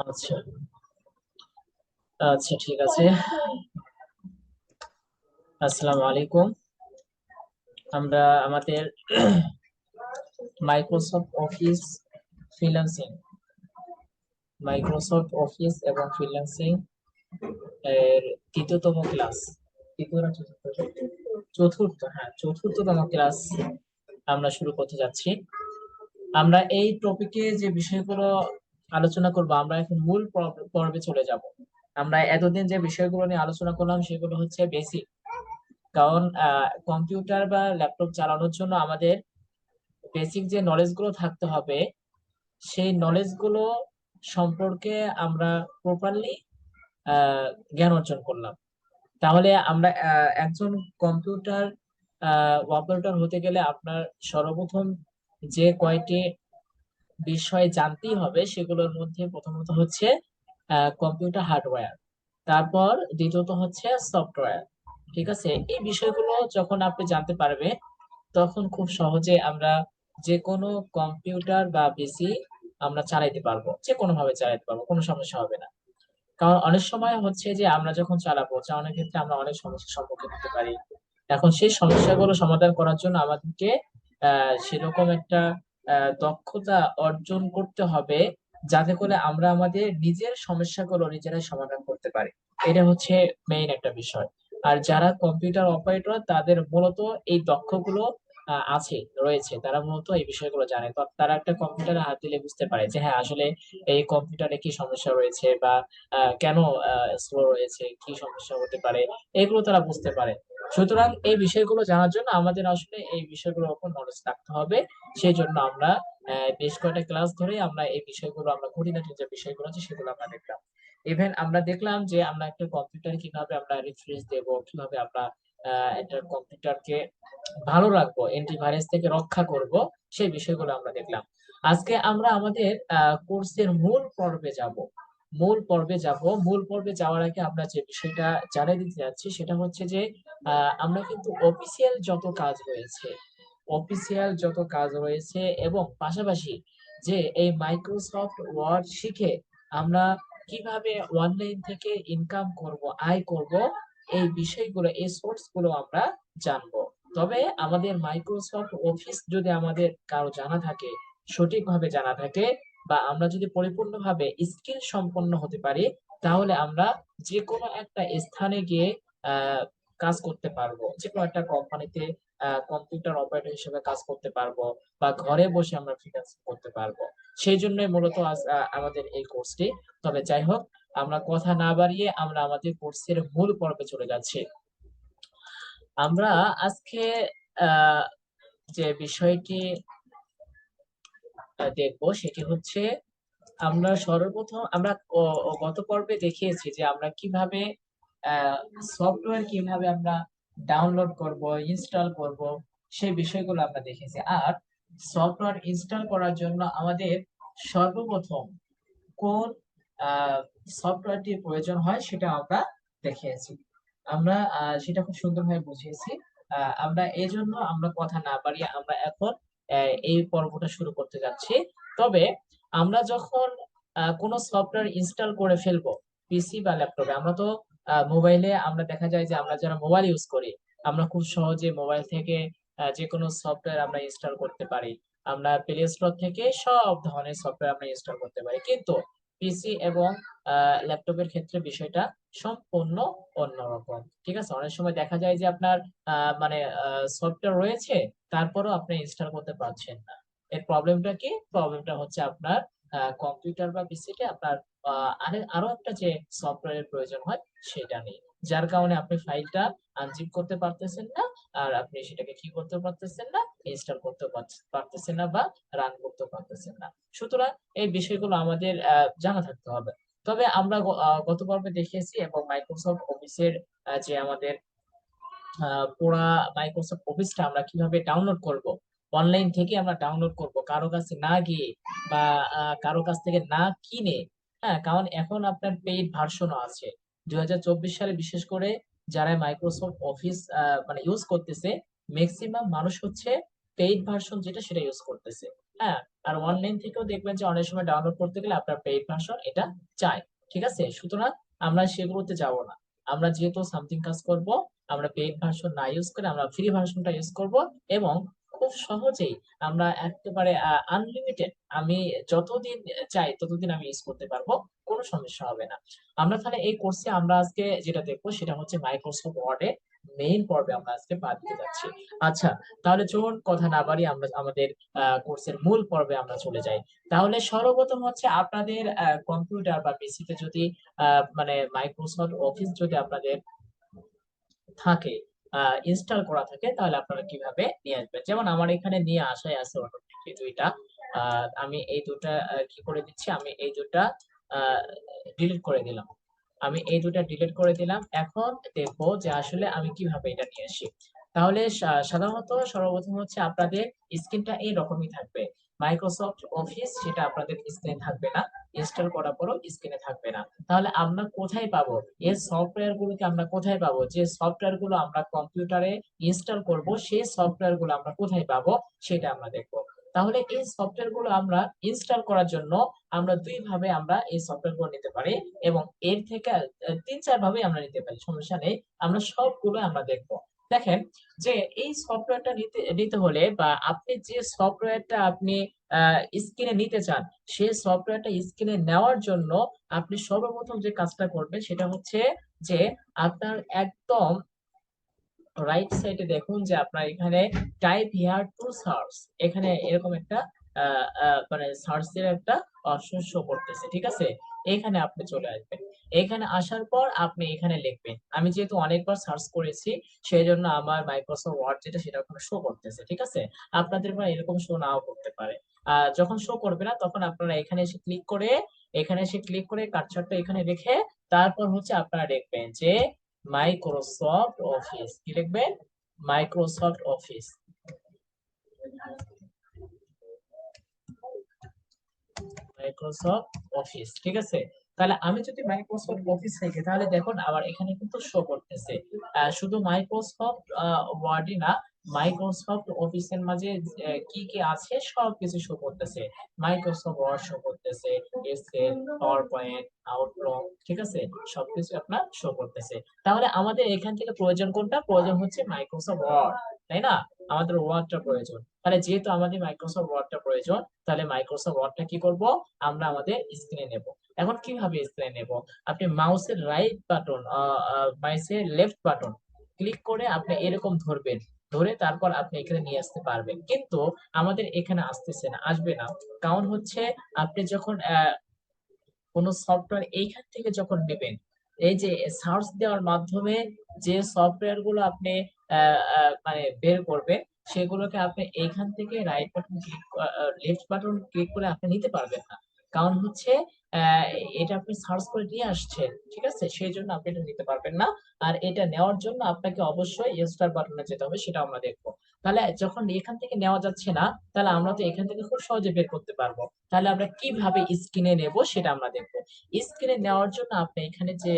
আচ্ছা, আচ্ছা, ঠিক আছে। আসসালামু আলাইকুম। আমরা আমাদের Microsoft office freelancing Microsoft office এবং ফ্রিল্যান্সিং এর তৃতীয়তম ক্লাস, তৃতীয় না চতুর্থ? চতুর্থ, হ্যাঁ, চতুর্থতম ক্লাস আমরা শুরু করতে যাচ্ছি। আমরা এই টপিকে যে বিষয়গুলো আলোচনা করব, আমরা এখন মূল পর্বে চলে যাব। আমরা এতদিন যে বিষয়গুলো নিয়ে আলোচনা করলাম সেগুলো হচ্ছে বেসিক। কারণ কম্পিউটার বা ল্যাপটপ চালানোর জন্য আমাদের বেসিক যে নলেজ গুলো থাকতে হবে, সেই নলেজ গুলো সম্পর্কে আমরা প্রপারলি জ্ঞান অর্জন করলাম। তাহলে আমরা একজন কম্পিউটার অপারেটর হতে গেলে আপনার সর্বপ্রথম যে কয়টি বিষয় জানতেই হবে সেগুলোর মধ্যে প্রথমত হচ্ছে কম্পিউটার হার্ডওয়্যার, তারপর দ্বিতীয়ত হচ্ছে সফটওয়্যার। ঠিক আছে, এই বিষয়গুলো যখন আপনি জানতে পারবে তখন খুব সহজে আমরা যে কোনো কম্পিউটার বা পিসি আমরা চালাইতে পারবো, যে কোনো ভাবে চালাইতে পারবো, কোনো সমস্যা হবে না। কারণ অনেক সময় হচ্ছে যে আমরা যখন চালানোর ক্ষেত্রে আমরা অনেক সমস্যার সম্মুখীন হতে পারি। এখন সেই সমস্যাগুলো সমাধান করার জন্য আমাদেরকে সেরকম একটা দক্ষতা অর্জন করতে হবে, যাতে করে আমরা আমাদের নিজের সমস্যাগুলো নিজেরাই সমাধান করতে পারি। এটা হচ্ছে মেইন একটা বিষয়। আর যারা কম্পিউটার অপারেটর তাদের মূলত এই দক্ষগুলো আছে, রয়েছে, তারা মূলত এই বিষয়গুলো জানে। তো তারা একটা কম্পিউটারে হাত দিলে বুঝতে পারে যে হ্যাঁ, আসলে এই কম্পিউটারে কি সমস্যা রয়েছে, বা কেন স্লো রয়েছে, কি সমস্যা হতে পারে, এগুলো তারা বুঝতে পারে। সুতরাং এই বিষয়গুলো জানার জন্য আমাদের আসলে এই বিষয়গুলোর উপর নলেজ রাখতে হবে। সেই জন্য আমরা বেশ কয়েকটা ক্লাস ধরে আমরা এই বিষয়গুলো, আমরা খুঁটিনাটি যে বিষয়গুলো আছে সেগুলো আমরা দেখলাম। ইভেন আমরা দেখলাম যে আমরা একটা কম্পিউটার কিভাবে আমরা রিফ্রেশ দেব, কিভাবে আমরা একটা কম্পিউটারকে ভালো রাখবো, অ্যান্টিভাইরাস থেকে রক্ষা করব, সেই বিষয়গুলো আমরা দেখলাম। আজকে আমরা আমাদের কোর্সের মূল পর্বে যাওয়ার আগে আমরা যে বিষয়টা জানিয়ে দিতে যাচ্ছি সেটা হচ্ছে যে আমরা কিন্তু অফিসিয়াল যত কাজ রয়েছে এবং পাশাপাশি যে এই মাইক্রোসফট ওয়ার্ড শিখে আমরা কিভাবে অনলাইন থেকে ইনকাম করব, আয় করব, এই বিষয়গুলো, এই সোর্স গুলো আমরা জানবো। তবে আমাদের মাইক্রোসফট অফিস যদি আমাদের কারো জানা থাকে, সঠিকভাবে জানা থাকে, বা আমরা যদি পরিপূর্ণভাবে স্কিল সম্পন্ন হতে পারি, তাহলে আমরা যে কোনো একটা স্থানে গিয়ে আহ কাজ করতে পারবো, যে কোনো একটা কোম্পানিতে কম্পিউটার অপারেটর হিসেবে কাজ করতে পারবো, বা ঘরে বসে আমরা ফ্রিল্যান্সিং করতে পারবো। সেই জন্যই মূলত আজ আমাদের এই কোর্সটি। তবে যাই হোক, আমরা কথা না বাড়িয়ে আমরা আমাদের কোর্সের মূল পর্বে চলে যাচ্ছি। আমরা আজকে আহ যে বিষয়টি দেখবো সেটি হচ্ছে, আমরা সর্বপ্রথম আমরা গত পর্বে দেখিয়েছি যে আমরা কিভাবে সফটওয়্যার কিভাবে আমরা ডাউনলোড করব, ইনস্টল করব, সেই বিষয়গুলো আমরা দেখেছি। আর সফটওয়্যার ইনস্টল করার জন্য আমাদের সর্বপ্রথম কোন সফটওয়্যারটির প্রয়োজন হয় সেটা আমরা দেখিয়েছি। আমরা সেটা খুব সুন্দরভাবে বুঝিয়েছি। আমরা এই জন্য আমরা কথা না বাড়িয়ে আমরা এখন এই পর্বটা শুরু করতে যাচ্ছি। তবে আমরা যখন কোনো সফটওয়্যার ইনস্টল করে ফেলবো পিসি বা ল্যাপটপে, আমরা তো মোবাইলে আমরা দেখা যায় যে আমরা যারা মোবাইল ইউজ করি, আমরা খুব সহজে মোবাইল থেকে যে কোনো সফটওয়্যার আমরা ইনস্টল করতে পারি। আমরা প্লে স্টোর থেকে সব ধরনের সফটওয়্যার আমরা ইনস্টল করতে পারি, কিন্তু পিসি এবং ল্যাপটপের ক্ষেত্রে বিষয়টা সম্পূর্ণ অন্যরকম। ঠিক আছে, অনেক সময় দেখা যায় যে আপনার মানে সফটওয়্যার রয়েছে, তারপরও আপনি ইনস্টল করতে পারছেন না। এর প্রবলেমটা কি? প্রবলেমটা হচ্ছে আপনার কম্পিউটার বা পিসিতে আপনার আরো একটা যে সফটওয়্যারের প্রয়োজন হয় সেটা নেই, যার কারণে আপনি ফাইলটা আনজিপ করতে পারতেছেন না, আর আপনি সেটাকে কি করতে পারতেছেন না, ইনস্টল করতে পারতেছেন না, বা রান করতে পারতেছেন না। সুতরাং এই বিষয়গুলো আমাদের জানা থাকতে হবে। তবে আমরা গত পর্বে দেখিয়েছি, এবং মাইক্রোসফট অফিসের যে আমাদের পুরা মাইক্রোসফট অফিসটা আমরা কিভাবে ডাউনলোড করব, অনলাইন থেকে আমরা ডাউনলোড করব, কারো কাছে না গিয়ে, বা কারো কাছ থেকে না কিনে। হ্যাঁ, কারণ এখন আপনার পেইড ভার্সনও আছে। 2024 সালে বিশেষ করে যারা মাইক্রোসফট অফিস মানে ইউজ করতেছে, ম্যাক্সিমাম মানুষ হচ্ছে পেইড ভার্সন যেটা সেটা ইউজ করতেছে। হ্যাঁ, আর অনলাইন থেকেও দেখবেন যে অনেক সময় ডাউনলোড করতে গেলে আপনার পেইড ভার্সন এটা চাই। ঠিক আছে, সুতরাং আমরা সেগুলোতে যাব না। আমরা যেহেতু সামথিং কাজ করব, আমরা পেইড ভার্সন না ইউজ করে আমরা ফ্রি ভার্সনটা ইউজ করব, এবং খুব সহজেই আমরা একেবারে আনলিমিটেড, আমি যতদিন চাই ততদিন আমি ইউজ করতে পারবো, কোনো সমস্যা হবে না। আমরা তাহলে এই কোর্সে আমরা আজকে যেটা দেখবো সেটা হচ্ছে মাইক্রোসফট ওয়ার্ডে মেইন পর্বে আমরা আজকে পা দিতে যাচ্ছি। আচ্ছা, তাহলে চলুন কথা না বাড়িয়ে আমরা আমাদের কোর্সের মূল পর্বে আমরা চলে যাই। তাহলে সর্বপ্রথম হচ্ছে আপনাদের কম্পিউটার বা পিসিতে যদি মানে মাইক্রোসফট অফিস যদি আপনাদের থাকে, ইনস্টল করা থাকে, তাহলে আপনারা কিভাবে নিয়ে আসবেন। যেমন আমার এখানে নিয়ে আসাই আছে অটোমেটিকলি দুইটা। আমি এই দুটা কি করে দিচ্ছি, আমি এই দুটা ডিলিট করে দিলাম। আমি এই দুটা ডিলিট করে দিলাম। এখন দেখবো যে আসলে আমি কিভাবে এটা নিয়ে আসি। তাহলে সাধারণত সর্বপ্রথম হচ্ছে আপনাদের স্ক্রিনটা এইরকমই থাকবে। মাইক্রোসফট অফিস সেটা আপনাদের স্ক্রিনে থাকবে না, ইনস্টল করার পরও স্ক্রিনে থাকবে না। তাহলে আমরা কোথায় পাবো এই সফটওয়্যার গুলোকে, আমরা কোথায় পাবো যে সফটওয়্যার গুলো আমরা কম্পিউটারে ইনস্টল করব, সেই সফটওয়্যার গুলো আমরা কোথায় পাবো সেটা আমরা দেখবো। তাহলে এই সফটওয়্যার গুলো আমরা ইনস্টল করার জন্য আমরা দুই ভাবে আমরা এই সফটওয়্যার গুলো নিতে পারি, এবং এর থেকে তিন চার ভাবে আমরা নিতে পারি, সমস্যা নেই। আমরা সবগুলো আমরা দেখবো। দেখেন যে এই সফটওয়্যারটা নিতে নিতে হলে, বা আপনি যে সফটওয়্যারটা আপনি স্ক্রিনে নিতে চান, সেই সফটওয়্যারটা স্ক্রিনে নেওয়ার জন্য আপনি সর্বপ্রথম যে কাজটা করবেন সেটা হচ্ছে যে আপনার একদম রাইট সাইডে দেখুন যে আপনার এখানে টাইপ হিয়ার টু সার্চ, এখানে এরকম একটা মানে সার্চ এর একটা অপশন শো করতেছে। ঠিক আছে, এখানে আপনি চলে আসবেন। এখানে আসার পর আপনি এখানে লিখবেন। আমি যেহেতু অনেকবার সার্চ করেছি, সেই জন্য আমার মাইক্রোসফট ওয়ার্ড যেটা সেটা ওখানে শো করতেছে। ঠিক আছে, আপনাদের বা এরকম শো নাও করতে পারে। যখন শো করবে না তখন আপনারা এখানে এসে ক্লিক করে, কার্সারটা এখানে রেখে তারপর হচ্ছে আপনারা দেখবেন যে মাইক্রোসফট অফিস, কি লিখবেন, মাইক্রোসফট অফিস, মাইক্রোসফট অফিস। ঠিক আছে, তাহলে আমি যদি মাইক্রোসফট অফিস লিখি তাহলে দেখুন আবার এখানে কিন্তু শো করতেছে শুধু মাইক্রোসফট ওয়ার্ডই না, মাইক্রোসফট অফিসের মাঝে কি কি আছে সবকিছু শো করতেছে। মাইক্রোসফট ওয়ার্ড শো করতেছে, এক্সেল, পাওয়ার পয়েন্ট, আউটলুক, ঠিক আছে, সবকিছু আপনার শো করতেছে। তাহলে আমাদের এখান থেকে প্রয়োজন কোনটা, প্রয়োজন হচ্ছে মাইক্রোসফট ওয়ার্ড, তাই না? আমাদের ওয়ার্ডটা প্রয়োজন। তাহলে যেহেতু আমাদের মাইক্রোসফট ওয়ার্ডটা প্রয়োজন, তাহলে মাইক্রোসফট ওয়ার্ডটা কি করব, আমরা আমাদের স্ক্রিনে নেব। এখন কিভাবে স্ক্রিনে নেব, আপনি মাউসের রাইট বাটন, মাউসের লেফট বাটন ক্লিক করে আপনি এরকম ধরবেন, ধরে তারপর আপনি এখানে নিয়ে আসতে পারবেন। কিন্তু আমাদের এখানে আসতেছে না, আসবে না। কারণ হচ্ছে আপনি যখন কোন সফটওয়্যার এইখান থেকে যখন নেবেন, এই যে সার্চ দেওয়ার মাধ্যমে যে সফটওয়্যার গুলো আপনি মানে বের করবেন, সেগুলোকে আপনি এইখান থেকে right button click, left button click করে আপনি নিতে পারবেন না। কারণ হচ্ছে আহ, এটা আপনি সার্চ করে নিয়ে আসছেন, ঠিক আছে, সেই জন্য আপনি এটা নিতে পারবেন না। আর এটা নেওয়ার জন্য আপনাকে অবশ্যই স্টার বাটনে যেতে হবে, সেটা আমরা দেখবো। তাহলে যখন এখান থেকে নেওয়া যাচ্ছে না, তাহলে আমরা তো এখান থেকে খুব সহজে বের করতে পারবো। তাহলে আমরা কিভাবে স্ক্রিনে নেব সেটা আমরা দেখবো। স্ক্রিনে নেওয়ার জন্য আপনি এখানে যে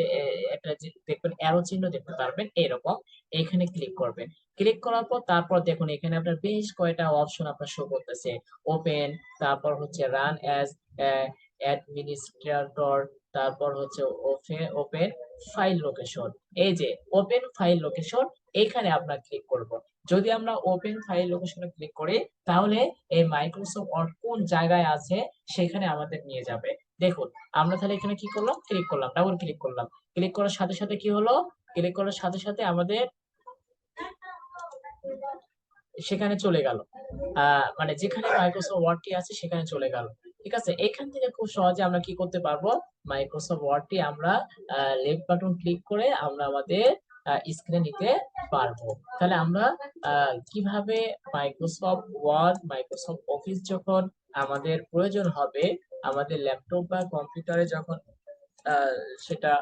একটা যে দেখবেন অ্যারো চিহ্ন দেখতে পারবেন এরকম, এখানে ক্লিক করবেন। ক্লিক করার পর তারপর দেখুন এখানে আপনার বেশ কয়টা অপশন আপনার শো করতেছে। ওপেন, তারপর হচ্ছে রান অ্যাজ অ্যাডমিনিস্ট্রেটর, তারপর হচ্ছে ওপেন ফাইল লোকেশন। এই যে ওপেন ফাইল লোকেশন, এখানে আমরা ক্লিক করব। যদি আমরা ওপেন ফাইল লোকেশনে ক্লিক করি, তাহলে এই মাইক্রোসফট ওয়ার্ড কোন জায়গায় আছে সেখানে আমাদের নিয়ে যাবে। দেখুন আমরা তাহলে এখানে কি করলাম, ক্লিক করলাম, ডাবল ক্লিক করলাম। ক্লিক করার সাথে সাথে কি হলো, ক্লিক করার সাথে সাথে আমাদের সেখানে চলে গেল, মানে যেখানে মাইক্রোসফট ওয়ার্ডটি আছে সেখানে চলে গেল। ঠিক আছে, এখান থেকে খুব সহজে আমরা কি করতে পারবো, মাইক্রোসফট ওয়ার্ডটি আমরা লেফট বাটন ক্লিক করে আমরা আমাদের স্ক্রিনে নিতে পারবো। তাহলে আমরা কিভাবে মাইক্রোসফট ওয়ার্ড, মাইক্রোসফট অফিস যখন আমাদের প্রয়োজন হবে, আমাদের ল্যাপটপ বা কম্পিউটারে যখন আহ, সেটা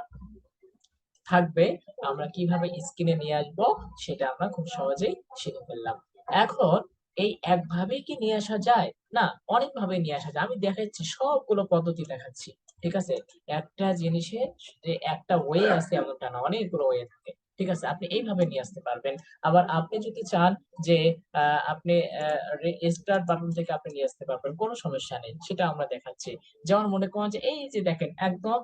থাকবে, আমরা কিভাবে স্ক্রিনে নিয়ে আসবো সেটা আমরা খুব সহজেই শিখে ফেললাম। এখন এই একভাবেই কি নিয়ে আসা যায়, না, অনেক ভাবে নিয়ে আসা যায়। আমি দেখাচ্ছি, সবগুলো পদ্ধতি দেখাচ্ছি। ঠিক আছে, একটা জিনিসের যে একটা ওয়ে আছে এমনটা না, অনেকগুলো ওয়ে থাকে। ঠিক আছে, আপনি এইভাবে নিয়ে আসতে পারবেন। আবার আপনি যদি চান যে আপনি স্টার্ট বাটন থেকে আপনি নিয়ে আসতে পারবেন, কোনো সমস্যা নেই, সেটা আমরা দেখাচ্ছি। যেমন মনে করেন যে এই যে দেখেন একদম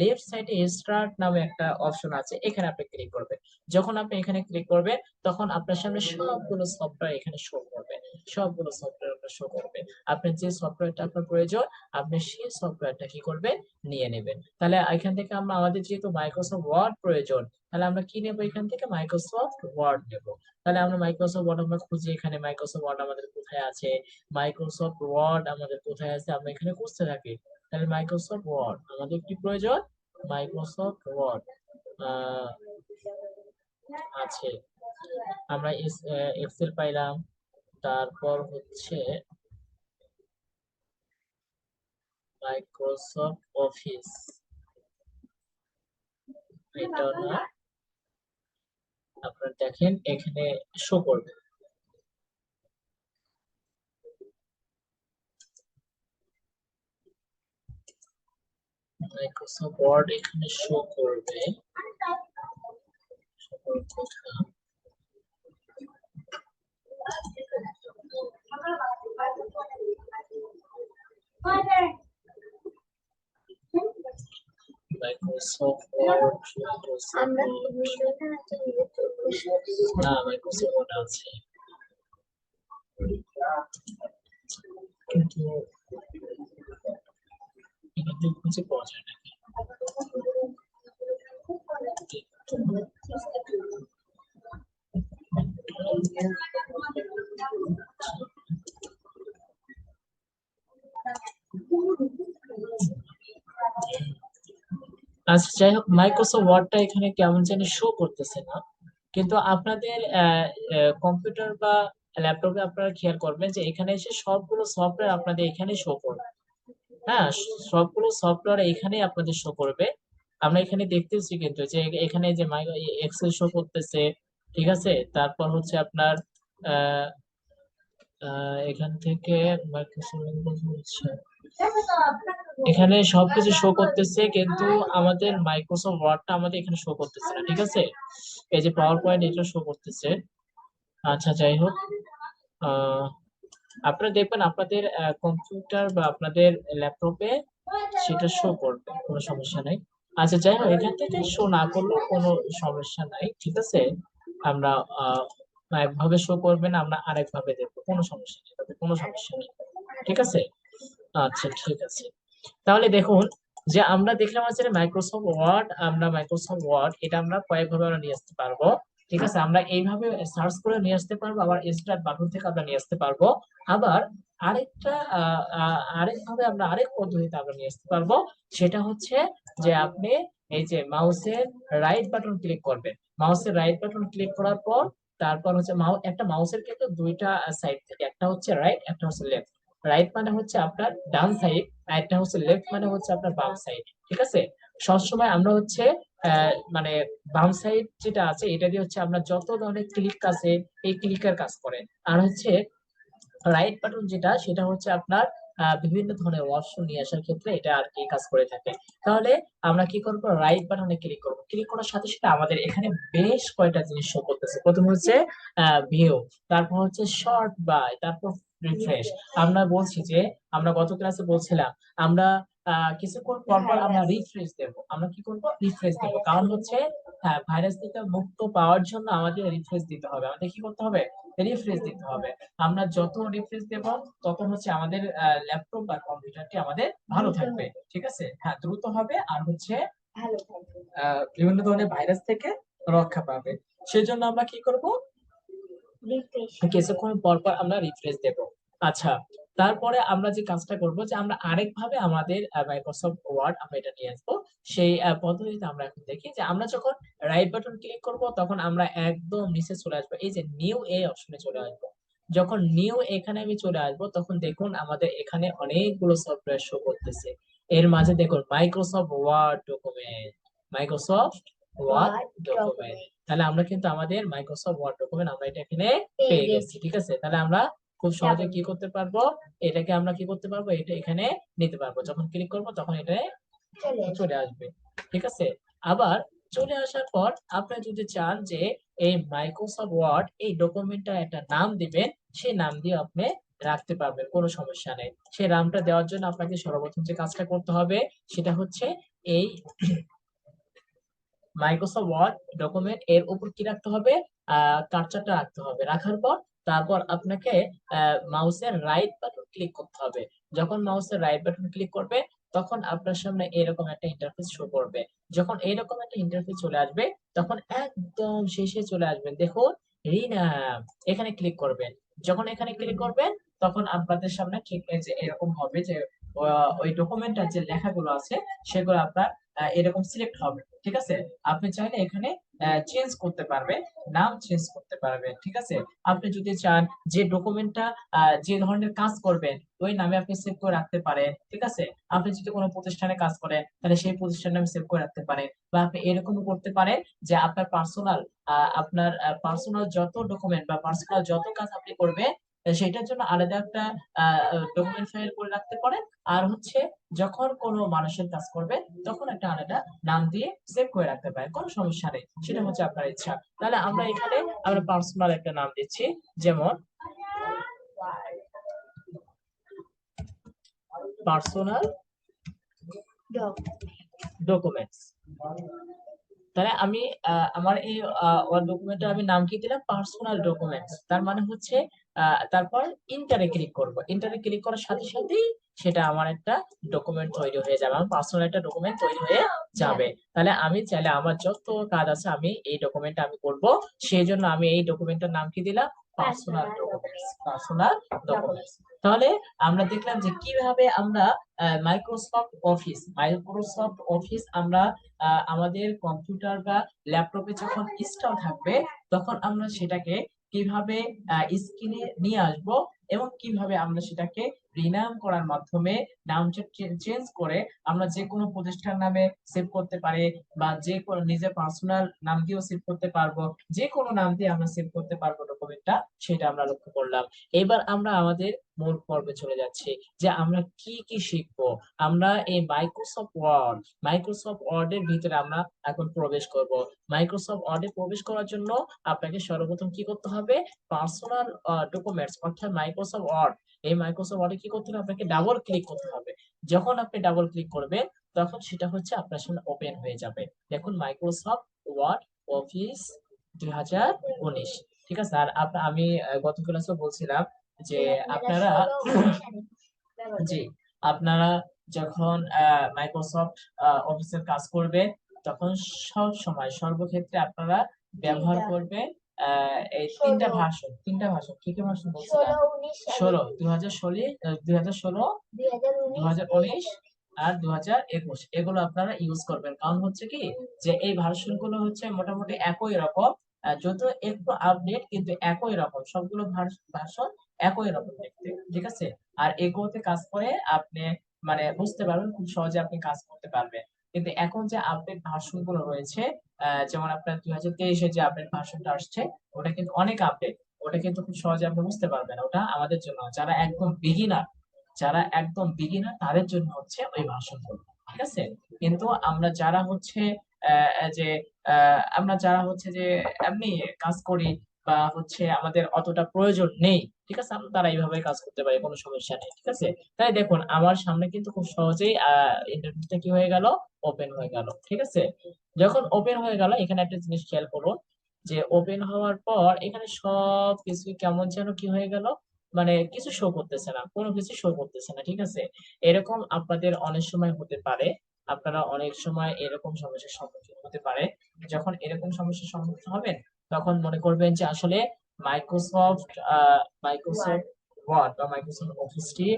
লেফট সাইডে স্টার্ট নামে একটা অপশন আছে, এখানে আপনি ক্লিক করবেন। যখন আপনি এখানে ক্লিক করবেন তখন আপনার সামনে সবগুলো সফটওয়্যার এখানে শো করবে, সবগুলো সফটওয়্যার আপনার শো করবে। আপনার যে সফটওয়্যারটা আপনার প্রয়োজন আপনি সেই সফটওয়্যারটা কি করবেন, নিয়ে নেবেন। তাহলে এখান থেকে আমরা আমাদের যেহেতু মাইক্রোসফট ওয়ার্ড প্রয়োজন, তাহলে আমরা কি নেব, এখান থেকে মাইক্রোসফট ওয়ার্ড নেব। তাহলে আমরা মাইক্রোসফট ওয়ার্ড আমরা খুঁজি, এখানে মাইক্রোসফট ওয়ার্ড আমাদের কোথায় আছে, মাইক্রোসফট ওয়ার্ড আমাদের কোথায় আছে, আমরা এখানে খুঁজতে থাকি। তাহলে মাইক্রোসফট ওয়ার্ড আমাদের কি প্রয়োজন, মাইক্রোসফট ওয়ার্ড আছে, আমরা এক্সেল পাইলাম, তারপর হচ্ছে মাইক্রোসফট অফিস, এটা না, আপনারা দেখেন এখানে শো করবে মাইক্রোসফট ওয়ার্ড, এখানে শো করবে সকল কথা। মাইক্রোসফট ওয়ার্ড, না মাইক্রোসফট ওয়ার্ড আছে কিন্তু এখানে খুঁজে পাওয়া যায় না। আচ্ছা যাই হোক, মাইক্রোসফট ওয়ার্ডটা এখানে কেমন জানি শো করতেছে না। কিন্তু আপনাদের কম্পিউটার বা ল্যাপটপে আপনারা খেয়াল করবেন যে এখানে এসে সবগুলো সফটওয়্যার আপনাদের এখানে শো করবে। হ্যাঁ, সবগুলো সফটওয়্যার এখানে আপনাদের শো করবে। আমরা এখানে দেখতেছি কিন্তু যে এখানে যে এক্সেল শো করতেছে, ঠিক আছে, তারপর হচ্ছে আপনার আহ এখান থেকে মাইক্রোসফট হচ্ছে এখানে সবকিছু শো করতেছে, কিন্তু আমাদের মাইক্রোসফট ওয়ার্ডটা আমাদের এখানে শো করতেছে না, ঠিক আছে। এই যে পাওয়ার পয়েন্ট এটা শো করতেছে। আচ্ছা যাই হোক, আহ আপনারা দেখবেন আপনাদের কম্পিউটার বা আপনাদের ল্যাপটপে সেটা শো করবে, কোনো সমস্যা নাই। আচ্ছা যাই হোক, এখান থেকে শো না করলেও কোনো সমস্যা নাই, ঠিক আছে। আমরা আহ একভাবে শো করবে না, আমরা আরেকভাবে দেখবো, কোনো সমস্যা নেই, তাতে কোনো সমস্যা নেই, ঠিক আছে। আচ্ছা ঠিক আছে, তাহলে দেখুন যে আমরা দেখলাম আছে মাইক্রোসফট ওয়ার্ড, আমরা মাইক্রোসফট ওয়ার্ড এটা আমরা কয়েকভাবে আমরা নিয়ে আসতে পারবো, ঠিক আছে। আমরা এইভাবে সার্চ করে নিয়ে আসতে পারবো, আবার স্টার্ট বাটন থেকে আমরা নিয়ে আসতে পারবো। আবার আরেকটা আরেকভাবে আমরা আরেক পদ্ধতিতে আমরা নিয়ে আসতে পারবো, সেটা হচ্ছে যে আপনি এই যে মাউসের রাইট বাটন ক্লিক করবেন। মাউসের রাইট বাটন ক্লিক করার পর তারপর হচ্ছে একটা মাউসের কিন্তু দুইটা সাইড থেকে, একটা হচ্ছে রাইট, একটা হচ্ছে লেফট। রাইট মানে হচ্ছে আপনার ডান সাইড, আর একটা হচ্ছে লেফট মানে হচ্ছে আপনার বাম সাইড, ঠিক আছে। সবসময় আমরা হচ্ছে মানে বাম সাইড যেটা আছে এটা দিয়ে হচ্ছে আমরা যত ধরনের ক্লিক আছে এই ক্লিকের কাজ করে। আর হচ্ছে রাইট বাটন যেটা সেটা হচ্ছে আপনার বিভিন্ন ধরনের অপশন নিয়ে আসার ক্ষেত্রে এটা আর কি কাজ করে থাকে। তাহলে আমরা কি করব, রাইট বাটনে ক্লিক করব, ক্লিক করার সাথে সাথে আমাদের এখানে বেশ কয়টা জিনিস শো করতেছে। প্রথম হচ্ছে ভিউ, তারপর হচ্ছে শর্ট বাই, তারপর রিফ্রেশ। আমরা বলছি যে আমরা গত ক্লাসে বলছিলাম আমরা কিছুক্ষণ পর পর আমরা রিফ্রেশ দেব। আমরা কি করব, রিফ্রেশ দেব, কারণ হচ্ছে হ্যাঁ ভাইরাস থেকে মুক্ত পাওয়ার জন্য আমাদের রিফ্রেশ দিতে হবে। আমাদের কি করতে হবে, রিফ্রেশ দিতে হবে। আমরা যত রিফ্রেশ দেব তত হচ্ছে আমাদের ল্যাপটপ বা কম্পিউটারটি আমাদের ভালো থাকবে, ঠিক আছে। হ্যাঁ দ্রুত হবে, আর হচ্ছে বিভিন্ন ধরনের ভাইরাস থেকে রক্ষা পাবে। সেজন্য আমরা কি করব, কিছুক্ষণ পর পর আমরা রিফ্রেশ দেব। আচ্ছা, তারপরে আমরা যে কাজটা করব যে আমরা আরেকভাবে আমাদের মাইক্রোসফট ওয়ার্ড আমরা এটা নিয়ে আসবো। সেই পদ্ধতিতে আমরা এখন দেখি যে আমরা যখন রাইট বাটন ক্লিক করব তখন আমরা একদম নিচে চলে আসবো, এই যে নিউ এই অপশনে চলে আসবো। যখন নিউ এখানে আমি চলে আসবো তখন দেখুন আমাদের এখানে অনেকগুলো সফটওয়্যার শো করতেছে। এর মাঝে দেখুন Microsoft Word document, Microsoft Word document. তাহলে আমরা কিন্তু আমাদের মাইক্রোসফট ওয়ার্ড ডকুমেন্ট আমরা এটা এখানে পেয়ে গেছি, ঠিক আছে। তাহলে আমরা খুব সহজে কি করতে পারবো, এটাকে আমরা কি করতে পারবো, এটা এখানে নিতে পারবো। যখন ক্লিক করব তখন এটা চলে আসবে, ঠিক আছে। আবার চলে আসার পর আপনি যদি চান যে এই মাইক্রোসফট ওয়ার্ড এই ডকুমেন্টটা একটা নাম দিবেন, সেই নাম দিয়ে আপনি রাখতে পারবেন, কোনো সমস্যা নেই। সেই নামটা দেওয়ার জন্য আপনাকে সর্বপ্রথম যে কাজটা করতে হবে সেটা হচ্ছে এই মাইক্রোসফট ওয়ার্ড ডকুমেন্ট এর উপর কি রাখতে হবে, কার্সারটা রাখতে হবে। রাখার পর তারপর আপনাকে মাউসের রাইট বাটন ক্লিক করতে হবে। যখন মাউসের রাইট বাটন ক্লিক করবে তখন আপনার সামনে এরকম একটা ইন্টারফেস শো করবে। যখন এরকম একটা ইন্টারফেস চলে আসবে তখন একদম শেষে চলে আসবেন, দেখুন রিনাম, এখানে ক্লিক করবেন। যখন এখানে ক্লিক করবেন তখন আপনাদের সামনে ঠিক এই যে এরকম হবে যে ওই ডকুমেন্টের যে লেখাগুলো আছে সেগুলো আপনার এরকম সিলেক্ট হবে। ঠিক আছে, আপনি চাইলে এখানে চেঞ্জ করতে পারবেন, নাম চেঞ্জ করতে পারবেন। ঠিক আছে, আপনি যদি চান যে ডকুমেন্টটা যে ধরনের কাজ করবেন ওই নামে আপনি সেভ করে রাখতে পারেন। ঠিক আছে, আপনি যদি কোনো প্রতিষ্ঠানে কাজ করেন তাহলে সেই প্রতিষ্ঠানের নামে সেভ করে রাখতে পারেন, বা আপনি এরকমও করতে পারেন যে আপনার পার্সোনাল যত ডকুমেন্ট বা পার্সোনাল যত কাজ আপনি করবেন সেটার জন্য আলাদা একটা ডকুমেন্ট ফাইল করে রাখতে পারেন। আর হচ্ছে যখন কোনো মানুষের কাজ করবে তখন একটা আলাদা নাম দিয়ে সেভ করে রাখতে পারেন, কোনো সমস্যা নেই, সেটা হচ্ছে আপনার ইচ্ছা। তাহলে আমরা এখানে আমরা পার্সোনাল একটা নাম দিচ্ছি, যেমন পার্সোনাল ডকুমেন্টস। তাহলে আমি আমার এই ওয়ার্ড ডকুমেন্টে আমি নাম কি দিলাম, পার্সোনাল ডকুমেন্টস। তার মানে হচ্ছে তারপর ইন্টারে ক্লিক করব, ইন্টারে ক্লিক করার সাথে সাথেই সেটা আমার একটা ডকুমেন্ট তৈরি হয়ে যাবে, আমার পার্সোনাল একটা ডকুমেন্ট তৈরি হয়ে যাবে। তাহলে আমি চাইলে আমার যত কাজ আছে আমি এই ডকুমেন্টটা আমি করব, সেই জন্য আমি এই ডকুমেন্টের নাম কি দিলাম, পার্সোনাল ডকুমেন্টস, পার্সোনাল ডকুমেন্টস। তাহলে আমরা দেখলাম যে কিভাবে আমরা মাইক্রোসফট অফিস আমরা আমাদের কম্পিউটার বা ল্যাপটপে যখন ইনস্টল থাকবে তখন আমরা সেটাকে কিভাবে স্ক্রিনে নিয়ে আসব, এবং কিভাবে আমরা সেটাকে রিনাম করার মাধ্যমে নাম চেঞ্জ করে আমরা যে কোনো প্রতিষ্ঠান নামে সেভ করতে পারি, বা যে কোনো নিজের পার্সোনাল নাম দিয়েও সেভ করতে পারবো, যে কোনো নাম দিয়ে আমরা সেভ করতে পারবো ডকুমেন্টটা, সেটা আমরা লক্ষ্য করলাম। এবার আমরা আমাদের মূল পর্বে চলে যাচ্ছি যে আমরা কি কি শিখবো। আমরা এই মাইক্রোসফট ওয়ার্ডের ভিতরে আমরা এখন প্রবেশ করব। মাইক্রোসফট ওয়ার্ডে প্রবেশ করার জন্য আপনাকে সর্বপ্রথম কি করতে হবে, পার্সোনাল ডকুমেন্টস অর্থাৎ মাইক্রোসফট ওয়ার্ড, এই মাইক্রোসফট ওয়ার্ডে কি করতে হবে, আপনাকে ডাবল ক্লিক করতে হবে। যখন আপনি ডাবল ক্লিক করবেন তখন সেটা হচ্ছে আপনার সামনে ওপেন হয়ে যাবে। দেখুন মাইক্রোসফট ওয়ার্ড অফিস 2019। ঠিক আছে, আর আমি গত ক্লাসে বলছিলাম যে আপনারা জি, আপনারা যখন মাইক্রোসফট অফিসের কাজ করবেন তখন সব সময় সর্বক্ষেত্রে আপনারা ব্যবহার করবেন এই তিনটা ভাষণ কি কি ভাষণ বলছিলাম, 2016, 2019 আর 2021, এগুলো আপনারা ইউজ করবেন। কারণ হচ্ছে কি যে এই ভার্সন গুলো হচ্ছে মোটামুটি একই রকম, যত একটু আপডেট কিন্তু একই রকম, সবগুলো ভার্সন একই রকম দেখতে। ঠিক আছে, আর এগুলোতে কাজ করে আপনি মানে বুঝতে পারবেন, খুব সহজে আপনি কাজ করতে পারবেন। কিন্তু এখন যে আপডেট ভার্সন গুলো রয়েছে, যেমন আপনার 2023-এ যে আপডেট ভার্সনটা আসছে ওটা কিন্তু অনেক আপডেট, ওটা কিন্তু খুব সহজে আপনি বুঝতে পারবেন। ওটা আমাদের জন্য যারা একদম বিগিনার তাদের জন্য হচ্ছে ওই ভার্সনগুলো। ঠিক আছে, কিন্তু আমরা যারা হচ্ছে যে এমনি কাজ করি বা হচ্ছে আমাদের অতটা প্রয়োজন নেই, ঠিক আছে, আমরা তারা এইভাবে কাজ করতে পারি, কোনো সমস্যা নেই। ঠিক আছে, তাই দেখুন আমার সামনে কিন্তু খুব সহজেই ইন্টারনেটটা কি হয়ে গেল, ওপেন হয়ে গেল। ঠিক আছে, যখন ওপেন হয়ে গেল এখানে একটা জিনিস খেয়াল করুন যে ওপেন হওয়ার পর এখানে সব কিছু কেমন যেন কি হয়ে গেল, মানে কিছু শো করতেছে না, কোনো কিছু শো করতেছে না। ঠিক আছে, এরকম আপনাদের অনেক সময় হতে পারে, আপনারা অনেক সময় এরকম সমস্যার সম্মুখীন হতে পারে। যখন এরকম সমস্যার সম্মুখীন হবেন তখন মনে করবেন যে আসলে মাইক্রোসফট মাইক্রোসফট ওয়ার্ড বা মাইক্রোসফট অফিসটি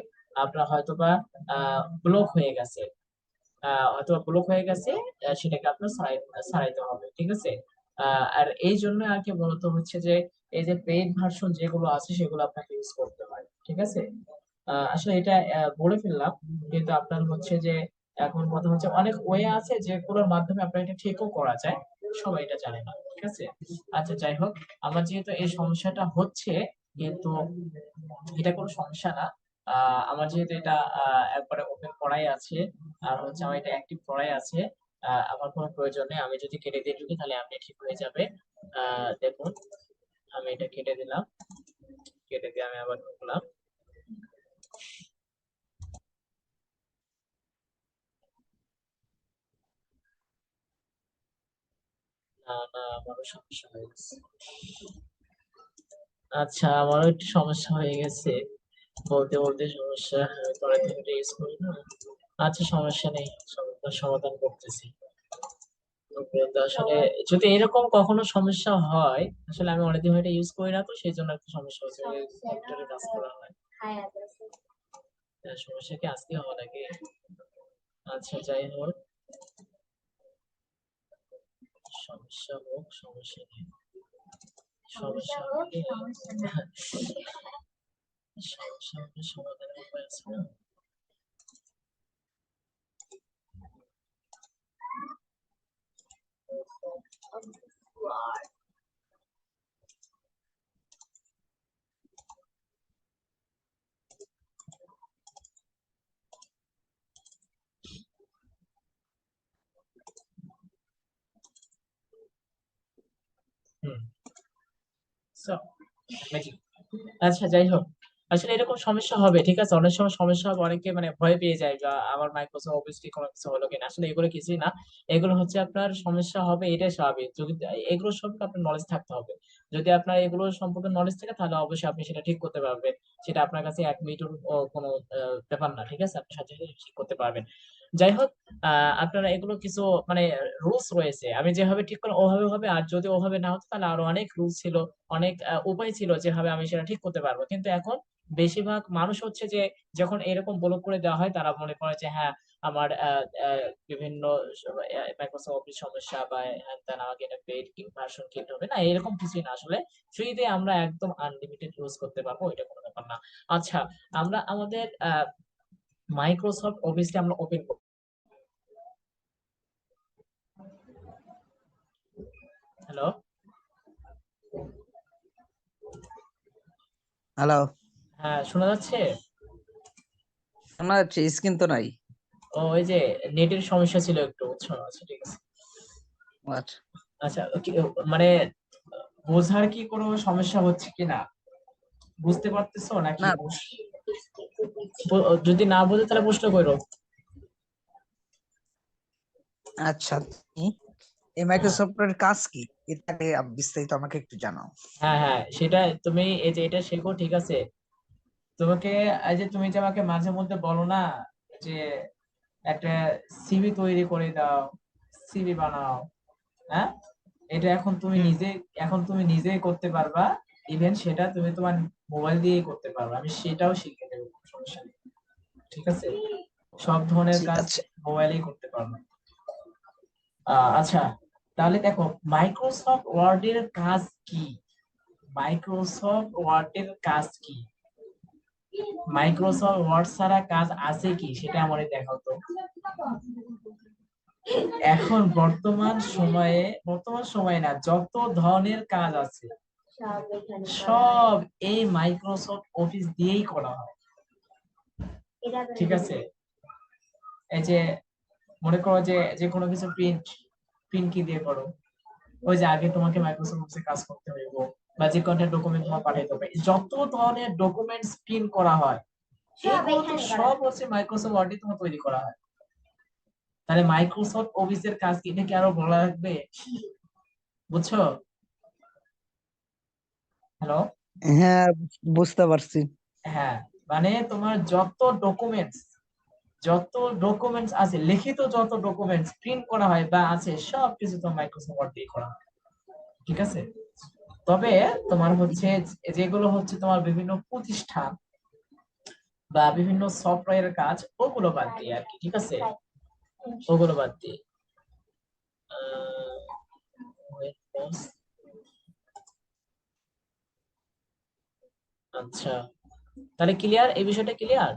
আপনার হয়তোবা ব্লক হয়ে গেছে, অথবা ব্লক হয়ে গেছে, সেটাকে আপনার সারাইতে হবে। ঠিক আছে, আর এই জন্য আর কি মূলত হচ্ছে যে এই যে পেইড ভার্সন যেগুলো আছে সেগুলো আপনাকে ইউজ করতে হয়। ঠিক আছে, আসলে এটা বলে ফেললাম, কিন্তু আপনার হচ্ছে যে এখন কথা হচ্ছে অনেক ওয়ে আছে যেগুলোর মাধ্যমে আপনার এটা ঠিকও করা যায়, সবাই এটা জানে না। ঠিক আছে, আচ্ছা যাই হোক, আমার যেহেতু এই সমস্যাটা হচ্ছে, কিন্তু এটা কোনো সমস্যা না। আমার যেহেতু এটা একবারে ওপেন করাই আছে, আর হচ্ছে আমার এটা অ্যাক্টিভ করাই আছে, আমার কোনো প্রয়োজন নেই। আমি যদি কেটে দিয়ে ঢুকি তাহলে আপনি ঠিক হয়ে যাবে। দেখুন আমি এটা কেটে দিলাম, কেটে দিয়ে আমি আবার ঢুকলাম। না না, আমারও সমস্যা হয়ে গেছে। আচ্ছা, আমারও একটু সমস্যা হয়ে গেছে, বলতে বলতে সমস্যা। পরে থেকে এটা ইউজ করি না। আচ্ছা, সমস্যা নেই, সমস্যার সমাধান করতেছি। তো আসলে যদি এরকম কখনো সমস্যা হয়, আসলে আমি অনেকদিন হয়ে এটা ইউজ করি না, তো সেই জন্য একটু সমস্যা হচ্ছে। কম্পিউটারে কাজ করা হয়। সমস্যা কি আজকে হওয়া লাগে? আচ্ছা, যাই হোক, সমস্যা হোক, সমস্যা নেই। সমস্যা হলে সমস্যা হলে সমাধানের উপায় আছে না? হুম, so, magic. আচ্ছা, যাই হোক, আসলে এরকম সমস্যা হবে, ঠিক আছে, অনেক সময় সমস্যা হবে, অনেকে মানে ভয় পেয়ে যায় বা আমার মাইক্রোসফট অফিস কি কোনো কিছু হলো কিনা। আসলে এগুলো কিছুই না, এগুলো হচ্ছে আপনার সমস্যা হবে, এটাই স্বাভাবিক। যদি এগুলো সম্পর্কে আপনার নলেজ থাকতে হবে। যদি আপনার এগুলো সম্পর্কে নলেজ থাকে তাহলে অবশ্যই আপনি সেটা ঠিক করতে পারবেন। সেটা আপনার কাছে 1 মিনিটের কোনো ব্যাপার না, ঠিক আছে, আপনি সাথে সাথে ঠিক করতে পারবেন। যাই হোক, আপনারা এগুলো কিছু মানে রুলস রয়েছে, আমি যেভাবে ঠিক করলাম ওভাবে হবে, আর যদি ওভাবে না হতো তাহলে আরো অনেক রুলস ছিল, অনেক উপায় ছিল যেভাবে আমি সেটা ঠিক করতে পারবো। কিন্তু এখন বেশিরভাগ মানুষ হচ্ছে যে যখন এরকম ব্লক করে দেওয়া হয় তারা মনে করে যে হ্যাঁ, আমার বিভিন্ন মাইক্রোসফট অফিস সমস্যা বা হ্যান ত্যান, আমাকে এটা পেইড ভার্সন কিনতে হবে না, এরকম কিছুই না। আসলে ফ্রিতে আমরা একদম আনলিমিটেড ইউজ করতে পারবো, এটা কোনো ব্যাপার না। আচ্ছা, আমরা আমাদের মাইক্রোসফট অফিসটা আমরা ওপেন করব। হ্যালো? হ্যালো, হ্যাঁ, শোনা যাচ্ছে? শোনা যাচ্ছে, স্ক্রিন তো নাই। ও, ওই যে নেটের সমস্যা ছিল একটু, বুঝছো? আচ্ছা, ঠিক আছে। আচ্ছা, আচ্ছা, মানে বোঝার কি কোনো সমস্যা হচ্ছে কিনা, বুঝতে পারতেছো নাকি? না, যদি না বোঝো তাহলে প্রশ্ন করো। আচ্ছা, এই হ্যাঁ, মাইক্রোসফটের কাজ কি? এটাকে বিস্তারিত আমাকে একটু জানাও। হ্যাঁ, হ্যাঁ, সেটা তুমি এই যে এটা শেখো, ঠিক আছে। তোমাকে এই যে তুমি যে আমাকে মাঝে মধ্যে বলো না যে একটা সিভি তৈরি করে দাও, সিভি বানাও, হ্যাঁ, এটা হুম, এখন তুমি নিজেই করতে পারবা। ইভেন সেটা তুমি তোমার মোবাইল দিয়েই করতে পারবা, আমি সেটাও শিখে দেবো, কোনো সমস্যা নেই, ঠিক আছে। সব ধরনের ঠিক কাজ আছে। মোবাইলেই করতে পারবা। আচ্ছা, তাহলে দেখো, মাইক্রোসফট ওয়ার্ডের কাজ কি? মাইক্রোসফট ওয়ার্ডের কাজ কি? মাইক্রোসফট ওয়ার্ড ছাড়া কাজ আছে কি সেটা আমাদের দেখাও তো। এখন বর্তমান সময়ে না, যত ধরনের কাজ আছে সব এই মাইক্রোসফট অফিস দিয়েই করা হয়, ঠিক আছে। এই যে মনে করো যে যে কোনো কিছু প্রিন্ট প্রিন্ট কি দিয়ে করো? ওই যে আগে তোমাকে মাইক্রোসফট অফিসে কাজ করতে হইব, বা যে কোনো ডকুমেন্ট তোমার পাঠাইতে হবে, যত ধরনের ডকুমেন্টস প্রিন্ট করা হয় এগুলো তো সব হচ্ছে মাইক্রোসফট ওয়ার্ডে তোমার তৈরি করা হয়। তাহলে মাইক্রোসফট অফিসের কাজ কি, এটা কি আরো বলা লাগবে? বুঝছো? হ্যালো? হ্যাঁ, বুঝতে পারছি। হ্যাঁ, মানে তোমার যত ডকুমেন্টস আছে, লিখিত যত ডকুমেন্টস প্রিন্ট করা হয় বা আছে, সবকিছু তো মাইক্রোসফট ওয়ার্ড দিয়ে করা হয়, ঠিক আছে। তবে তোমার হচ্ছে যেগুলো হচ্ছে তোমার বিভিন্ন প্রতিষ্ঠান বা বিভিন্ন সফটওয়্যারের কাজ, ওগুলো বাদ দিয়ে আর কি, ঠিক আছে, ওগুলো বাদ দিয়ে। wait, pause. আচ্ছা, তাহলে ক্লিয়ার, এই বিষয়টা ক্লিয়ার?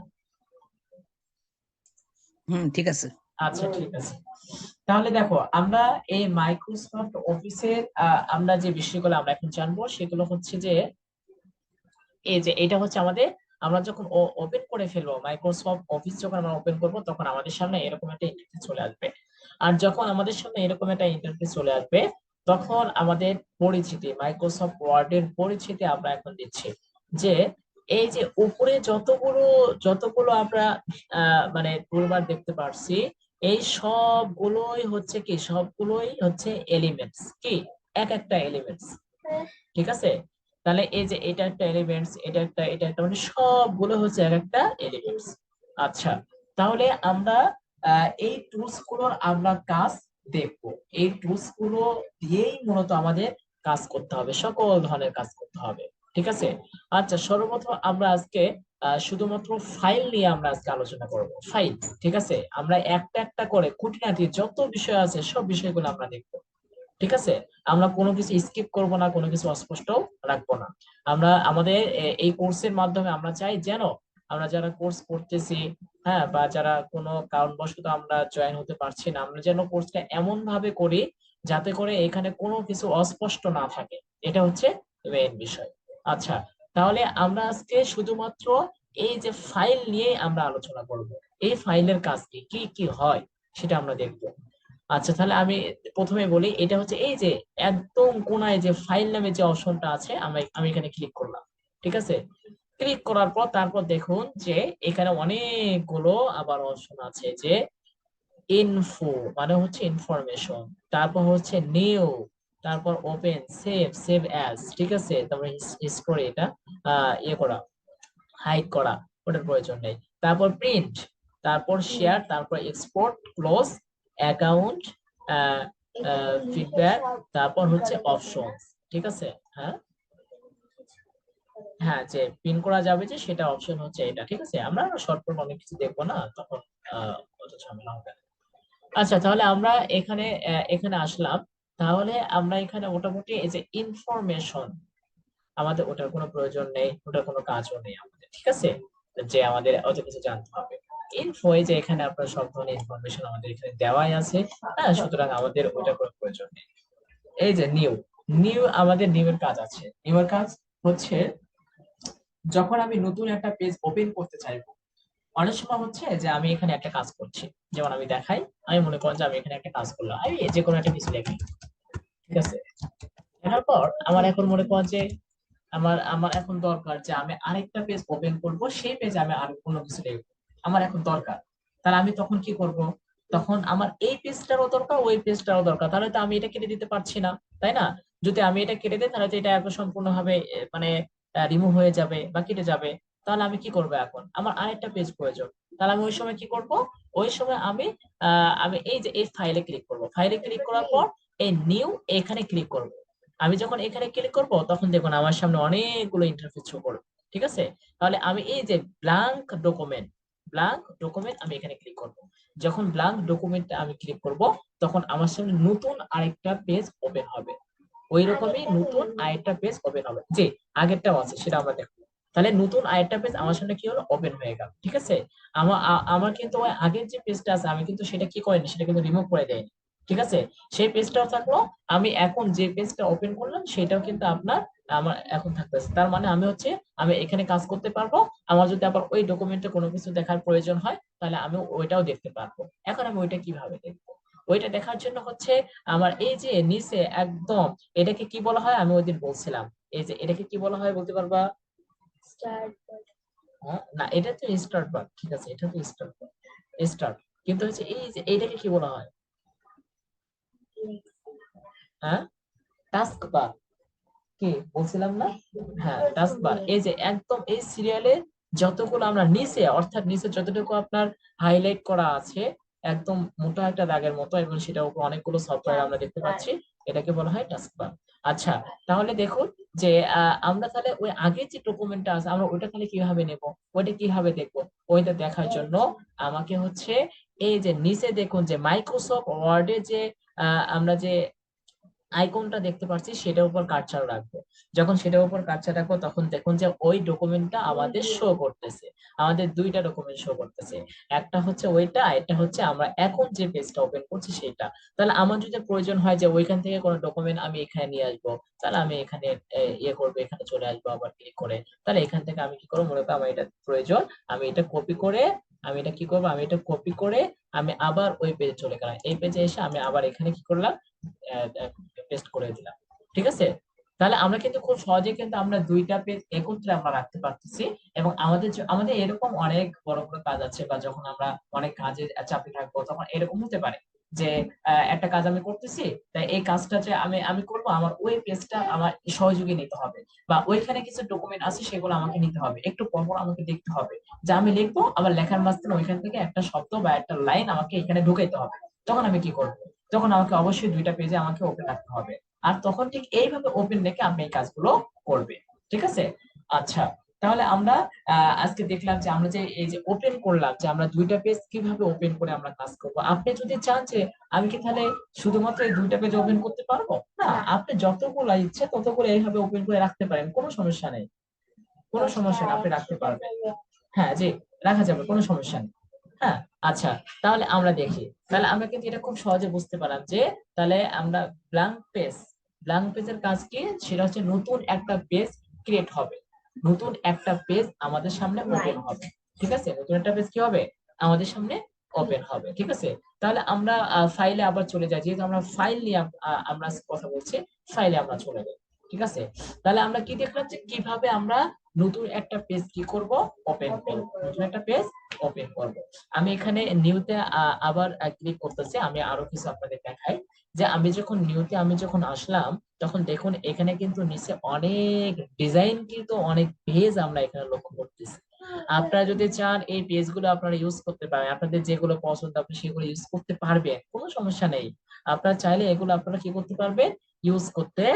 হুম, ঠিক আছে। আচ্ছা, ঠিক আছে। তাহলে দেখো, আমরা এই মাইক্রোসফট অফিসের আমরা যে বিষয়গুলো আমরা এখন জানবো সেগুলো হচ্ছে যে এই যে এটা হচ্ছে আমাদের, আমরা যখন ওপেন করে ফেলবো মাইক্রোসফট অফিস, যখন আমরা ওপেন করব তখন আমাদের সামনে এরকম একটা ইন্টারফেস চলে আসবে। আর যখন আমাদের সামনে এরকম একটা ইন্টারফেস চলে আসবে, তখন আমাদের পরিচিতি, মাইক্রোসফট ওয়ার্ডের পরিচিতি আমরা এখন দিচ্ছি। যে এই যে উপরে যতগুলো যতগুলো আমরা মানে টুলবার দেখতে পারছি, এই সবগুলোই হচ্ছে কি, সবগুলোই হচ্ছে এলিমেন্টস, কি এক একটা এলিমেন্টস, ঠিক আছে? তাহলে এই যে এটা একটা এলিমেন্টস, এটা একটা মানে সবগুলো হচ্ছে এক একটা এলিমেন্টস। আচ্ছা, তাহলে আমরা এই টুলস গুলোর আমরা কাজ দেখব। এই টুলস গুলো দিয়েই মূলত আমাদের কাজ করতে হবে, সকল ধরনের কাজ করতে হবে, ঠিক আছে? আচ্ছা, সর্বপ্রথম আমরা আজকে শুধুমাত্র ফাইল নিয়ে আমরা আজকে আলোচনা করব, ফাইল, ঠিক আছে? আমরা একটা একটা করে খুঁটিনাটি যত বিষয় আছে সব বিষয়গুলো আমরা দেখব, ঠিক আছে? আমরা কোনো কিছু স্কিপ করব না, কোনো কিছু অস্পষ্ট রাখবো না। আমরা আমাদের এই কোর্সের মাধ্যমে আমরা চাই যেন আমরা যারা কোর্স করতেছি, হ্যাঁ, বা যারা কোনো কারণবশত আমরা জয়েন হতে পারছি না, আমরা যেন কোর্সটা এমন ভাবে করি যাতে করে এখানে কোনো কিছু অস্পষ্ট না থাকে। এটা হচ্ছে মেইন বিষয়। আচ্ছা, তাহলে আমরা আজকে শুধুমাত্র এই যে ফাইল নিয়ে আমরা আলোচনা করব। এই ফাইলের কাজ কি কি কি হয় সেটা আমরা দেখব। আচ্ছা, তাহলে আমি প্রথমে বলি, এটা হচ্ছে এই যে একদম কোনায় যে ফাইল নামে যে অপশনটা আছে, আমি এখানে ক্লিক করলাম, ঠিক আছে? ক্লিক করার পর তারপর দেখুন যে এখানে অনেকগুলো আবার অপশন আছে, যে ইনফো মানে হচ্ছে ইনফরমেশন, তারপর হচ্ছে নিউ, তারপর ওপেন, সেভ, সেভ অ্যাজ, ঠিক আছে? তারপর হিস্টোরি, এটা ইয়ে করা, হাইড করা, ওটার প্রয়োজন নেই। তারপর প্রিন্ট, তারপর শেয়ার, তারপর এক্সপোর্ট, ক্লোজ, অ্যাকাউন্ট, ফিডব্যাক, তারপর হচ্ছে অপশনস, ঠিক আছে? হ্যাঁ, হ্যাঁ, যে পিন করা যাবে যে সেটা অপশন হচ্ছে এটা, ঠিক আছে? আমরা শর্ট ফর্ম অনেক কিছু দেখবো না তখন, অত ঝামেলা হবে না। আচ্ছা, তাহলে আমরা এখানে এখানে আসলাম। তাহলে আমরা এখানে মোটামুটি এই যে ইনফরমেশন, আমাদের ওটার কোনো প্রয়োজন নেই, ওটার কোনো কাজও নেই আমাদের, ঠিক আছে? যে আমাদের অত কিছু জানতে হবে। ইনফো, এই যে এখানে আপনার সব ধরনের ইনফরমেশন আমাদের এখানে দেওয়াই আছে, হ্যাঁ, সুতরাং আমাদের ওটার কোনো প্রয়োজন নেই। এই যে নিউ, নিউ, আমাদের নিউ এর কাজ আছে। নিউ এর কাজ হচ্ছে যখন আমি নতুন একটা পেজ ওপেন করতে চাইবো, অনেক সময় হচ্ছে যে আমি এখানে একটা কাজ করছি, যেমন আমি দেখাই, আমি মনে করেন যে আমি এখানে একটা কাজ করলাম, আমি যে কোনো একটা কিছু লিখি, ঠিক আছে? লেখার পর আমার এখন মনে করেন যে আমার আমার এখন দরকার যে আমি আরেকটা পেজ ওপেন করব, সেই পেজে আমি আর কোনো কিছু লিখবো, আমার এখন দরকার। তাহলে আমি তখন কি করব? তখন আমার এই পেজটারও দরকার, ওই পেজটারও দরকার, তাহলে তো আমি এটা কেটে দিতে পারছি না, তাই না? যদি আমি এটা কেটে দিই তাহলে তো এটা একদম সম্পূর্ণভাবে মানে রিমুভ হয়ে যাবে বা কেটে যাবে। তাহলে আমি কি করব? এখন আমার আরেকটা পেজ প্রয়োজন। তাহলে আমি ওই সময় কি করব? ওই সময় আমি এই যে এই ফাইলে ক্লিক করব, ফাইলে ক্লিক করার পর এই নিউ, এখানে ক্লিক করব। আমি যখন এখানে ক্লিক করব তখন দেখুন আমার সামনে অনেকগুলো ইন্টারফেস শো করবে, ঠিক আছে? তাহলে আমি এই যে ব্ল্যাঙ্ক ডকুমেন্ট, ব্ল্যাঙ্ক ডকুমেন্ট আমি এখানে ক্লিক করব। যখন ব্ল্যাঙ্ক ডকুমেন্টে আমি ক্লিক করব তখন আমার সামনে নতুন আরেকটা পেজ ওপেন হবে, ওই রকমই নতুন আরেকটা পেজ ওপেন হবে, যে আগেরটাও আছে সেটা আমরা দেখবো। তাহলে নতুন আরেকটা পেজ আমার সামনে কি হলো? ওপেন হয়ে গেল, ঠিক আছে? আমার কিন্তু ওই আগের যে পেজটা আছে আমি কিন্তু সেটা কি করিনি, সেটা কিন্তু রিমুভ করে দেয়নি, ঠিক আছে? সেই পেজটাও থাকলো, আমি এখন যে পেজটা ওপেন করলাম সেটাও কিন্তু আপনার আমার এখন থাকতেছে। তার মানে আমি হচ্ছে আমি এখানে কাজ করতে পারবো। আমার যদি আবার ওই ডকুমেন্টে কোনো কিছু দেখার প্রয়োজন হয় তাহলে আমি ওইটাও দেখতে পারবো। এখন আমি ওইটা কিভাবে দেখবো? ওইটা দেখার জন্য হচ্ছে আমার এই যে নিচে একদম, এটাকে কি বলা হয় আমি ওইদিন বলছিলাম, এই যে এটাকে কি বলা হয় বলতে পারবা? না, এটা তো স্টার্ট বার, ঠিক আছে, এটা তো স্টার্ট বার, স্টার্ট। কিন্তু হচ্ছে এই যে এইটাকে কি বলা হয়? হ্যাঁ, টাস্ক বার, কি বলছিলাম না? হ্যাঁ, টাস্ক বার। এই যে একদম এই সিরিয়ালে যতগুলো আমরা নিচে, অর্থাৎ নিচে যতটুকু আপনার হাইলাইট করা আছে একদম মোটা একটা দাগের মতো, এবং সেটার উপর অনেকগুলো সফটওয়্যার আমরা দেখতে পাচ্ছি, এটাকে বলা হয় টাস্ক বার। আচ্ছা, তাহলে দেখুন যে আমরা তাহলে ওই আগের যে ডকুমেন্টটা আছে আমরা ওইটা তাহলে কিভাবে নেব, ওইটা কিভাবে দেখবো? ওইটা দেখার জন্য আমাকে হচ্ছে এই যে নিচে দেখুন যে মাইক্রোসফট ওয়ার্ডে যে আমরা যে আইকনটা দেখতে পাচ্ছি সেটার উপর কার্সার রাখবো। যখন সেটার উপর কার্সার রাখবো তখন দেখুন যে ওই ডকুমেন্টটা আমাদের শো করতেছে, আমাদের দুইটা ডকুমেন্ট শো করতেছে। একটা হচ্ছে ওইটা, এটা হচ্ছে আমরা এখন যে পেজটা ওপেন করছি সেটা। তাহলে আমার যদি প্রয়োজন হয় যে ওইখান থেকে কোনো ডকুমেন্ট আমি এখানে নিয়ে আসবো, তাহলে আমি এখানে ইয়ে করবো, এখানে চলে আসবো আবার ক্লিক করে। তাহলে এখান থেকে আমি কি করবো? মনে করো আমার এটা প্রয়োজন, আমি এটা কপি করে আমি এটা কি করবো, আমি এটা কপি করে আমি আবার ওই পেজে চলে গেলাম, এই পেজে এসে আমি আবার এখানে কি করলাম, পেস্ট করে দিলাম। ঠিক আছে, তাহলে আমরা কিন্তু খুব সহজে কিন্তু আমরা দুইটা পেজ একত্রে আমরা রাখতে পারতেছি। এবং আমাদের এরকম অনেক বড় বড় কাজ আছে, বা যখন আমরা অনেক কাজে চাপে থাকবো তখন এরকম হতে পারে যে একটা কাজ আমি করতেছি, তাই এই কাজটা যে আমি আমি করবো, আমার ওই পেজটা আমার সহযোগী নিতে হবে, বা ওইখানে কিছু ডকুমেন্ট আছে সেগুলো আমাকে নিতে হবে, একটু পর পর আমাকে দেখতে হবে, যা আমি লিখবো আবার লেখার মাঝখানে ওইখান থেকে একটা শব্দ বা একটা লাইন আমাকে এখানে ঢুকাইতে হবে। তখন আমি কি করবো, তখন আমাকে অবশ্যই দুইটা পেজে আমাকে ওপেন রাখতে হবে। আর তখন ঠিক এইভাবে ওপেন রেখে আপনি এই কাজগুলো করবে। ঠিক আছে, আচ্ছা, তাহলে আমরা আজকে দেখলাম যে আমরা যে এই যে ওপেন করলাম, যে আমরা দুইটা পেজ কিভাবে ওপেন করে আমরা কাজ করব। আপনি যদি চান যে আমি কি তাহলে শুধুমাত্র এই দুইটা পেজ ওপেন করতে পারবো, না, আপনি যতগুলো ইচ্ছে ততগুলো এইভাবে ওপেন করে রাখতে পারেন, কোনো সমস্যা নেই, কোনো সমস্যা নেই, আপনি রাখতে পারবেন। হ্যাঁ জি, রাখা যাবে, কোনো সমস্যা নেই। হ্যাঁ, আচ্ছা, তাহলে আমরা দেখি, তাহলে আমরা কিন্তু এটা খুব সহজে বুঝতে পারলাম যে তাহলে আমরা ব্ল্যাঙ্ক পেজের কাজ কি, সেটা হচ্ছে নতুন একটা পেজ ক্রিয়েট হবে, নতুন একটা পেজ আমাদের সামনে ওপেন হবে। ঠিক আছে, নতুন একটা পেজ কি হবে, আমাদের সামনে ওপেন হবে। ঠিক আছে, তাহলে আমরা ফাইলে আবার চলে যাই, যেহেতু আমরা ফাইল নিয়ে আমরা আজকে কথা বলছি, ফাইলে আমরা চলে যাই। ঠিক আছে, তাহলে আমরা কি দেখলাম যে কিভাবে আমরা নতুন একটা পেজ কি করব, ওপেন করব, নতুন একটা পেজ ওপেন করব। আমি এখানে নিউতে আবার ক্লিক করতেছি, আমি আরো কিছু আপনাদের দেখাই, যে আমি যখন নিউতে আমি যখন আসলাম, তখন দেখুন এখানে কিন্তু নিচে অনেক ডিজাইন, কিন্তু অনেক পেজ আমরা এখানে লক্ষ্য করতেছি। আপনারা যদি চান এই পেজগুলো আপনারা ইউজ করতে পারেন, আপনাদের যেগুলো পছন্দ আপনি সেগুলো ইউজ করতে পারবেন, কোনো সমস্যা নেই। আপনারা চাইলে এগুলো আপনারা কি করতে পারবেন, ইউজ করতে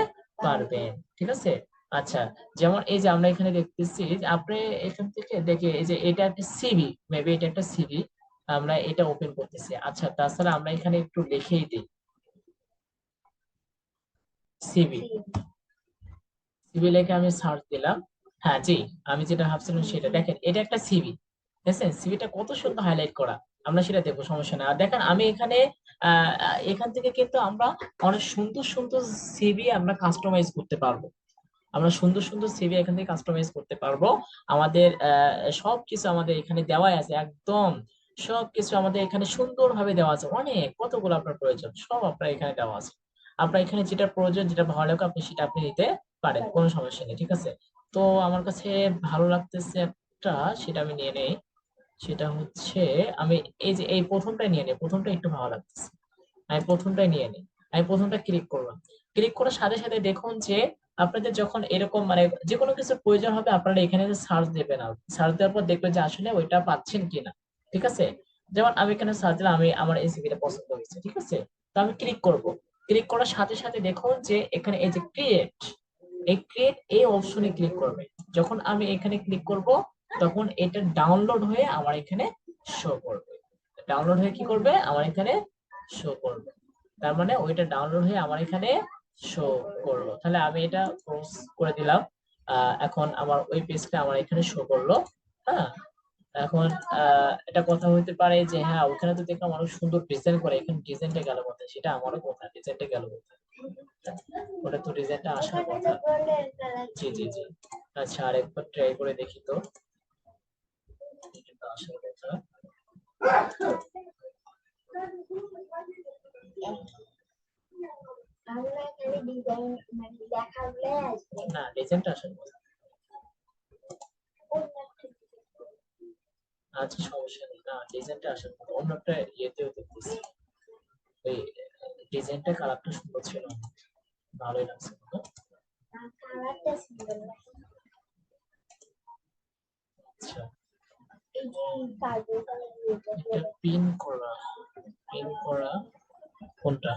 পারবেন। ঠিক আছে, আচ্ছা, যেমন এই যে আমরা এখানে দেখতেছি যে আপনি এখান থেকে দেখে, এই যে এটা একটা সিভি, মেবি এটা একটা সিভি, আমরা এটা ওপেন করতেছি। আচ্ছা, তাছাড়া আমরা এখানে একটু লিখেই দিই সিভি, সিভি লিখে আমি সার্চ দিলাম। হ্যাঁ জি, আমি যেটা ভাবছিলাম সেটা, দেখেন এটা একটা সিভি, দেখছেন সিভিটা কত সুন্দর হাইলাইট করা, আমরা সেটা দেখবো, সমস্যা না। আর দেখেন আমি এখানে এখান থেকে কিন্তু আমরা অনেক সুন্দর সুন্দর সিভি আমরা কাস্টমাইজ করতে পারবো, আমরা সুন্দর সুন্দর সিভি এখান থেকে কাস্টমাইজ করতে পারবো। আমাদের সবকিছু আমাদের এখানে দেওয়াই আছে, একদম সবকিছু আমাদের এখানে সুন্দরভাবে দেওয়া আছে, অনেক কতগুলো আপনার প্রয়োজন সব আপনার এখানে দেওয়া আছে। আপনার এখানে যেটা প্রয়োজন, যেটা ভালো লাগে আপনি সেটা আপনি নিতে পারেন, কোনো সমস্যা নেই। ঠিক আছে, তো আমার কাছে ভালো লাগতেছে একটা, সেটা আমি নিয়ে নেই। সেটা হচ্ছে, আমি এই যে এই প্রথমটা নিয়ে নেই, প্রথমটা একটু ভালো লাগতেছে, আমি প্রথমটাই নিয়ে নিই। আমি প্রথমটা ক্লিক করলাম, ক্লিক করার সাথে সাথে দেখুন যে আপনাদের যখন এরকম মানে যে কোনো কিছুর প্রয়োজন হবে, আপনারা এখানে সার্চ দেবেন, সার্চ দেওয়ার পর দেখবেন যে আসলে ওইটা পাচ্ছেন কিনা। ঠিক আছে, যেমন আমি এখানে সার্চ দিলাম, আমি আমার এই সিভিটা পছন্দ হয়েছে। ঠিক আছে, তো আমি ক্লিক করব, ক্লিক করার সাথে সাথে দেখুন যে এখানে এই যে ক্রিয়েট, এই ক্রিয়েট এই অপশনে ক্লিক করবে। যখন আমি এখানে ক্লিক করব, তখন এটা ডাউনলোড হয়ে আমার এখানে শো করবে, ডাউনলোড হয়ে কি করবে, আমার এখানে শো করবে। তার মানে ওইটা ডাউনলোড হয়ে আমার এখানে শো করলো, তাহলে আমি এটা ক্লোজ করে দিলাম। এখন আমার ওই পেজটা আমার এখানে শো করলো। হ্যাঁ, এখন এটা কথা হইতে পারে যে হ্যাঁ ওখানে তো দেখলাম অনেক সুন্দর ডিজাইন করে, এখানে ডিজাইনটা গেল কোথায়, সেটা আমারও কথা, ডিজাইনটা গেল কোথায়, ওটা তো ডিজাইনটা আসার কথা। জি জি জি, আচ্ছা আরেকবার ট্রাই করে দেখি তো, ডিজাইনটা আসার কথা। না, ডিজাইনটা আসার কথা। আচ্ছা, সমস্যা নেই, না ডিজাইনটা আসার কথা, অন্য একটা ইয়েতেও দেখতেছি, ওই ডিজাইনটা কালারটা সুন্দর ছিল, ভালোই লাগছে। আচ্ছা, এটা পিন করা, পিন করা কোনটা?